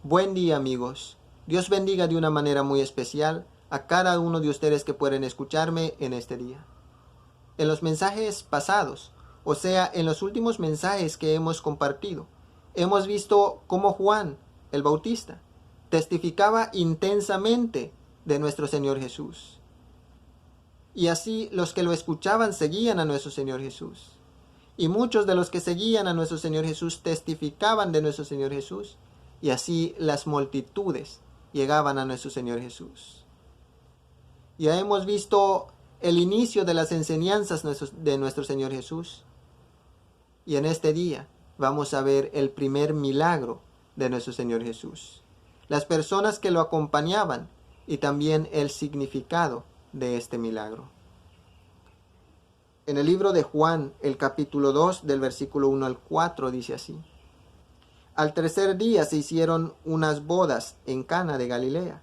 Buen día, amigos. Dios bendiga de una manera muy especial a cada uno de ustedes que pueden escucharme en este día. En los mensajes pasados, o sea, en los últimos mensajes que hemos compartido, hemos visto cómo Juan, el Bautista, testificaba intensamente de nuestro Señor Jesús. Y así los que lo escuchaban seguían a nuestro Señor Jesús. Y muchos de los que seguían a nuestro Señor Jesús testificaban de nuestro Señor Jesús. Y así las multitudes llegaban a nuestro Señor Jesús. Ya hemos visto el inicio de las enseñanzas de nuestro Señor Jesús. Y en este día vamos a ver el primer milagro de nuestro Señor Jesús. Las personas que lo acompañaban y también el significado de este milagro. En el libro de Juan, el capítulo 2, del versículo 1 al 4, dice así. Al tercer día se hicieron unas bodas en Cana de Galilea,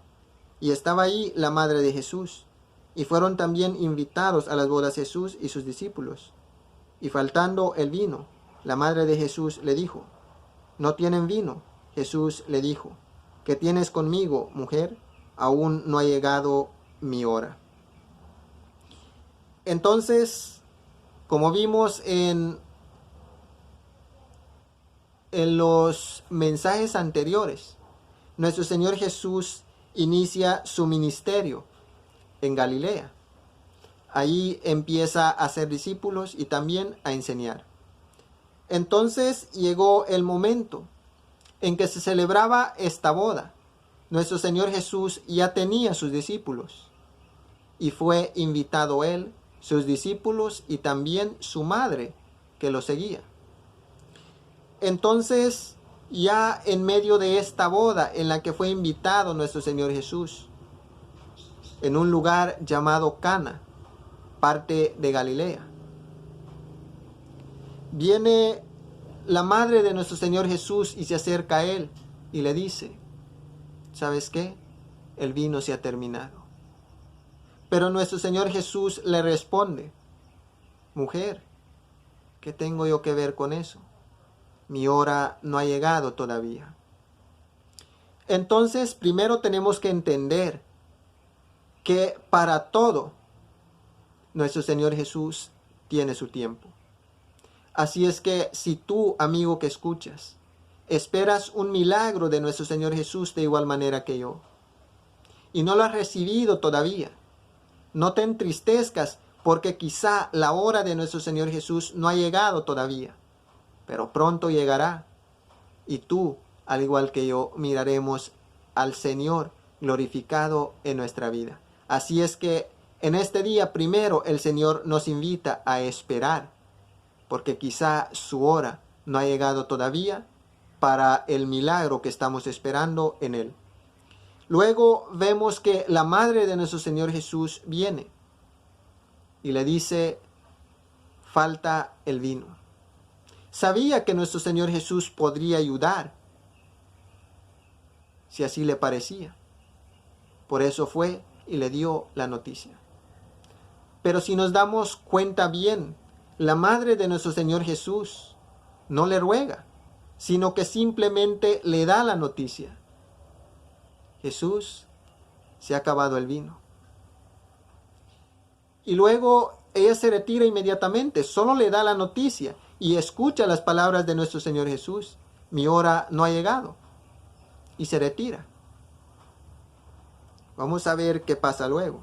y estaba ahí la madre de Jesús, y fueron también invitados a las bodas Jesús y sus discípulos. Y faltando el vino, la madre de Jesús le dijo, ¿no tienen vino? Jesús le dijo, ¿qué tienes conmigo, mujer? Aún no ha llegado mi hora. Entonces, como vimos en los mensajes anteriores, nuestro Señor Jesús inicia su ministerio en Galilea. Ahí empieza a hacer discípulos y también a enseñar. Entonces llegó el momento en que se celebraba esta boda. Nuestro Señor Jesús ya tenía sus discípulos y fue invitado él, sus discípulos y también su madre que lo seguía. Entonces, ya en medio de esta boda en la que fue invitado nuestro Señor Jesús, en un lugar llamado Cana, parte de Galilea, viene la madre de nuestro Señor Jesús y se acerca a él y le dice, ¿sabes qué? El vino se ha terminado. Pero nuestro Señor Jesús le responde, mujer, ¿qué tengo yo que ver con eso? Mi hora no ha llegado todavía. Entonces, primero tenemos que entender que para todo, nuestro Señor Jesús tiene su tiempo. Así es que si tú, amigo que escuchas, esperas un milagro de nuestro Señor Jesús de igual manera que yo, y no lo has recibido todavía, no te entristezcas porque quizá la hora de nuestro Señor Jesús no ha llegado todavía. Pero pronto llegará, y tú, al igual que yo, miraremos al Señor glorificado en nuestra vida. Así es que en este día primero el Señor nos invita a esperar, porque quizá su hora no ha llegado todavía para el milagro que estamos esperando en Él. Luego vemos que la madre de nuestro Señor Jesús viene y le dice, falta el vino. Sabía que nuestro Señor Jesús podría ayudar, si así le parecía. Por eso fue y le dio la noticia. Pero si nos damos cuenta bien, la madre de nuestro Señor Jesús no le ruega, sino que simplemente le da la noticia. Jesús, se ha acabado el vino. Y luego ella se retira inmediatamente, solo le da la noticia. Y escucha las palabras de nuestro Señor Jesús. Mi hora no ha llegado. Y se retira. Vamos a ver qué pasa luego.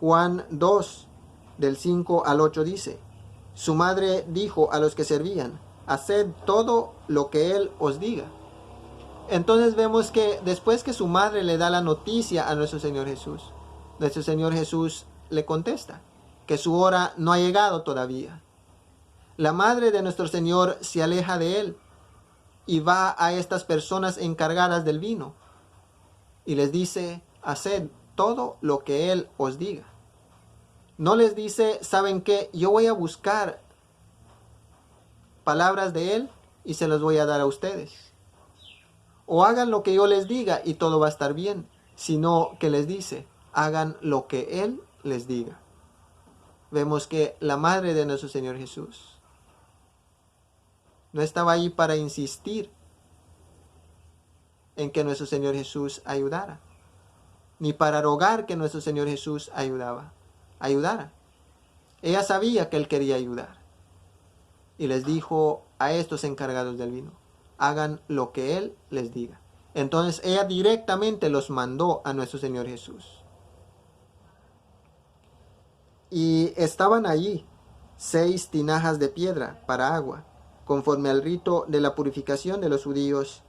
Juan 2, del 5 al 8 dice, su madre dijo a los que servían, haced todo lo que Él os diga. Entonces vemos que después que su madre le da la noticia a nuestro Señor Jesús le contesta que su hora no ha llegado todavía. La madre de nuestro Señor se aleja de él y va a estas personas encargadas del vino y les dice, haced todo lo que Él os diga. No les dice, ¿saben qué? Yo voy a buscar palabras de Él y se las voy a dar a ustedes. O hagan lo que yo les diga y todo va a estar bien, sino que les dice, hagan lo que Él les diga. Vemos que la madre de nuestro Señor Jesús no estaba ahí para insistir, en que nuestro Señor Jesús ayudara, ni para rogar que nuestro Señor Jesús ayudara. Ella sabía que Él quería ayudar. Y les dijo a estos encargados del vino, hagan lo que Él les diga. Entonces ella directamente los mandó a nuestro Señor Jesús. Y estaban allí 6 tinajas de piedra para agua, conforme al rito de la purificación de los judíos,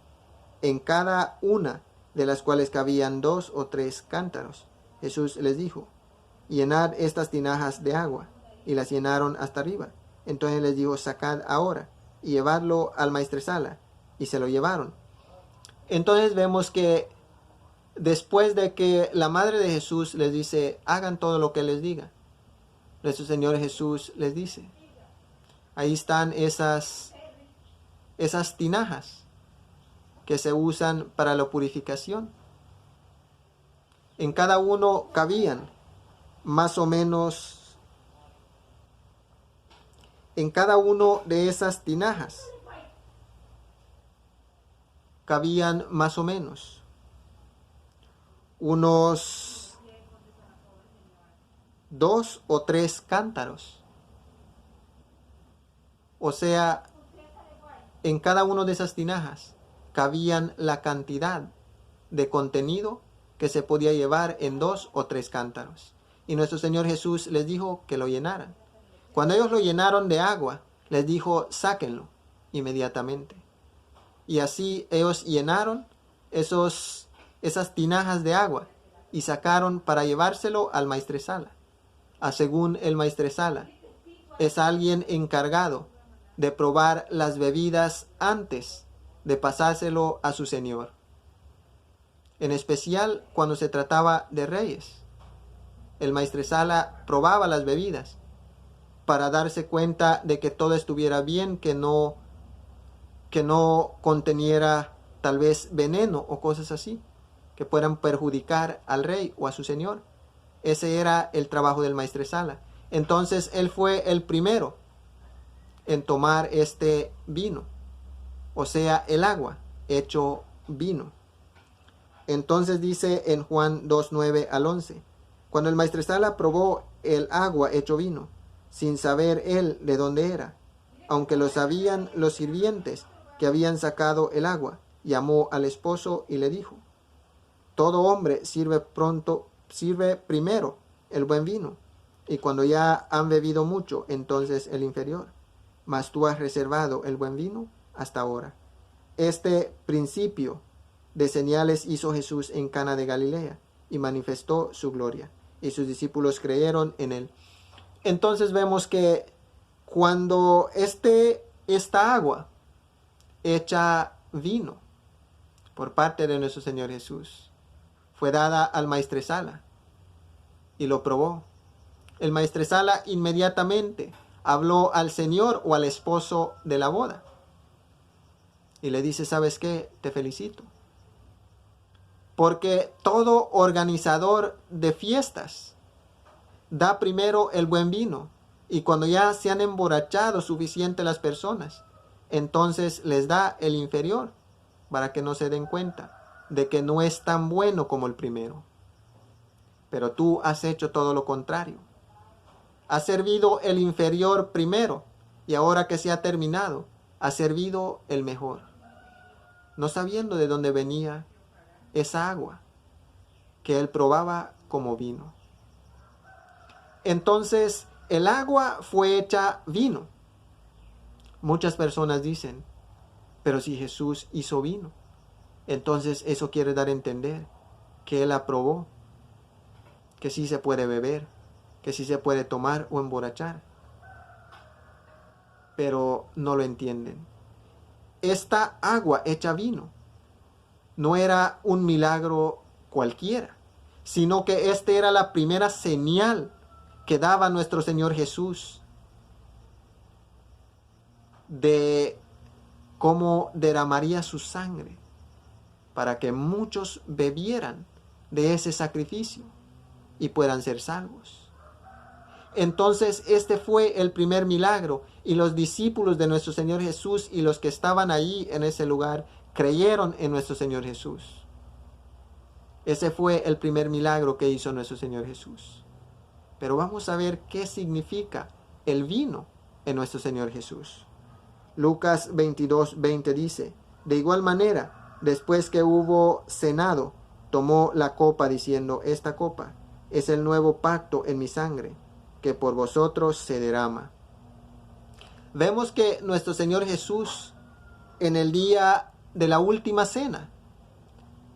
en cada una de las cuales cabían 2 o 3 cántaros. Jesús les dijo, llenad estas tinajas de agua, y las llenaron hasta arriba. Entonces les dijo, sacad ahora, y llevadlo al maestresala, y se lo llevaron. Entonces vemos que después de que la madre de Jesús les dice, hagan todo lo que les diga, nuestro Señor Jesús les dice, ahí están esas tinajas que se usan para la purificación. En cada uno cabían más o menos, en cada uno de esas tinajas cabían más o menos unos 2 o 3 cántaros. O sea, en cada una de esas tinajas cabían la cantidad de contenido que se podía llevar en 2 o 3 cántaros. Y nuestro Señor Jesús les dijo que lo llenaran. Cuando ellos lo llenaron de agua, les dijo, sáquenlo inmediatamente. Y así ellos llenaron esas tinajas de agua y sacaron para llevárselo al maestresala. Según el maestresala, es alguien encargado de probar las bebidas antes de pasárselo a su señor. En especial cuando se trataba de reyes. El maestresala probaba las bebidas para darse cuenta de que todo estuviera bien, que no conteniera tal vez veneno o cosas así, que puedan perjudicar al rey o a su señor. Ese era el trabajo del maestresala. Entonces él fue el primero en tomar este vino, o sea, el agua hecho vino. Entonces dice en Juan 2:9 al 11, cuando el maestresala probó el agua hecho vino, sin saber él de dónde era, aunque lo sabían los sirvientes que habían sacado el agua, llamó al esposo y le dijo, todo hombre sirve primero el buen vino, y cuando ya han bebido mucho, entonces el inferior. Mas tú has reservado el buen vino hasta ahora. Este principio de señales hizo Jesús en Cana de Galilea, y manifestó su gloria, y sus discípulos creyeron en él. Entonces vemos que cuando esta agua hecha vino por parte de nuestro Señor Jesús fue dada al maestresala y lo probó, el maestresala inmediatamente habló al señor o al esposo de la boda y le dice, ¿sabes qué? Te felicito. Porque todo organizador de fiestas da primero el buen vino, y cuando ya se han emborrachado suficiente las personas, entonces les da el inferior, para que no se den cuenta de que no es tan bueno como el primero. Pero tú has hecho todo lo contrario. Has servido el inferior primero, y ahora que se ha terminado, has servido el mejor, no sabiendo de dónde venía esa agua que él probaba como vino. Entonces, el agua fue hecha vino. Muchas personas dicen, pero si Jesús hizo vino, entonces eso quiere dar a entender que él aprobó, que sí se puede beber, que sí se puede tomar o emborrachar. Pero no lo entienden. Esta agua hecha vino no era un milagro cualquiera, sino que esta era la primera señal que daba nuestro Señor Jesús de cómo derramaría su sangre para que muchos bebieran de ese sacrificio y puedan ser salvos. Entonces este fue el primer milagro, y los discípulos de nuestro Señor Jesús y los que estaban allí en ese lugar creyeron en nuestro Señor Jesús. Ese fue el primer milagro que hizo nuestro Señor Jesús. Pero vamos a ver qué significa el vino en nuestro Señor Jesús. Lucas 22:20 dice: de igual manera, después que hubo cenado, tomó la copa diciendo: esta copa es el nuevo pacto en mi sangre, que por vosotros se derrama. Vemos que nuestro Señor Jesús, en el día de la última cena,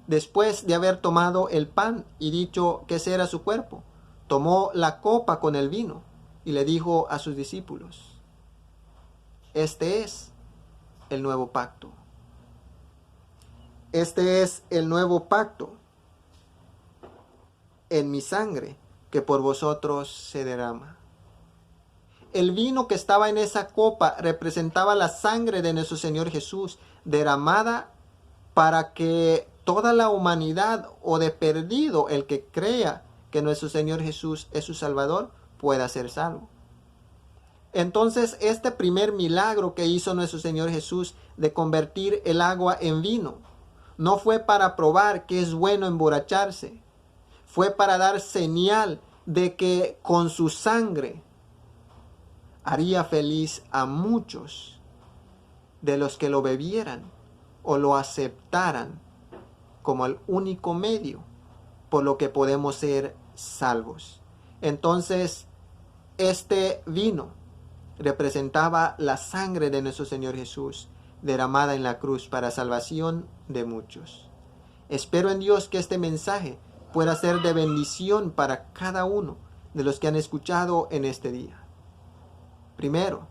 después de haber tomado el pan y dicho que ese era su cuerpo, tomó la copa con el vino y le dijo a sus discípulos: este es el nuevo pacto. Este es el nuevo pacto en mi sangre, que por vosotros se derrama. El vino que estaba en esa copa representaba la sangre de nuestro Señor Jesús, derramada para que toda la humanidad, o de perdido el que crea que nuestro Señor Jesús es su Salvador, pueda ser salvo. Entonces, este primer milagro que hizo nuestro Señor Jesús de convertir el agua en vino, no fue para probar que es bueno emborracharse, fue para dar señal de que con su sangre haría feliz a muchos de los que lo bebieran o lo aceptaran como el único medio por lo que podemos ser salvos. Entonces, este vino representaba la sangre de nuestro Señor Jesús derramada en la cruz para salvación de muchos. Espero en Dios que este mensaje pueda ser de bendición para cada uno de los que han escuchado en este día. Primero,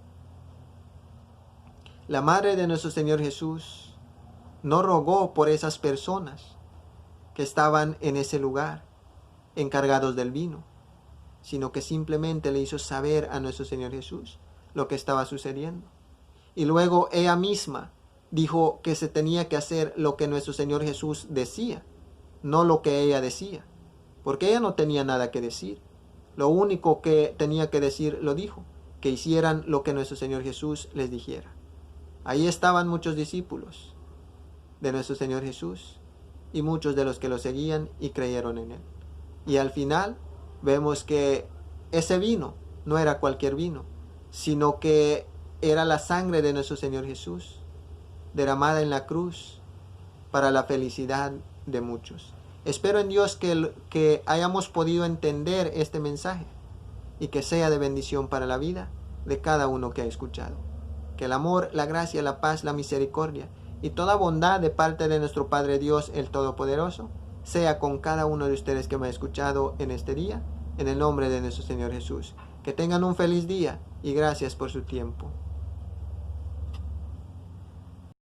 la madre de nuestro Señor Jesús no rogó por esas personas que estaban en ese lugar, encargados del vino, sino que simplemente le hizo saber a nuestro Señor Jesús lo que estaba sucediendo. Y luego ella misma dijo que se tenía que hacer lo que nuestro Señor Jesús decía, no lo que ella decía, porque ella no tenía nada que decir. Lo único que tenía que decir lo dijo, que hicieran lo que nuestro Señor Jesús les dijera. Ahí estaban muchos discípulos de nuestro Señor Jesús y muchos de los que lo seguían y creyeron en Él. Y al final vemos que ese vino no era cualquier vino, sino que era la sangre de nuestro Señor Jesús, derramada en la cruz para la felicidad de muchos. Espero en Dios que hayamos podido entender este mensaje y que sea de bendición para la vida de cada uno que ha escuchado. Que el amor, la gracia, la paz, la misericordia y toda bondad de parte de nuestro Padre Dios, el Todopoderoso, sea con cada uno de ustedes que me ha escuchado en este día, en el nombre de nuestro Señor Jesús. Que tengan un feliz día y gracias por su tiempo.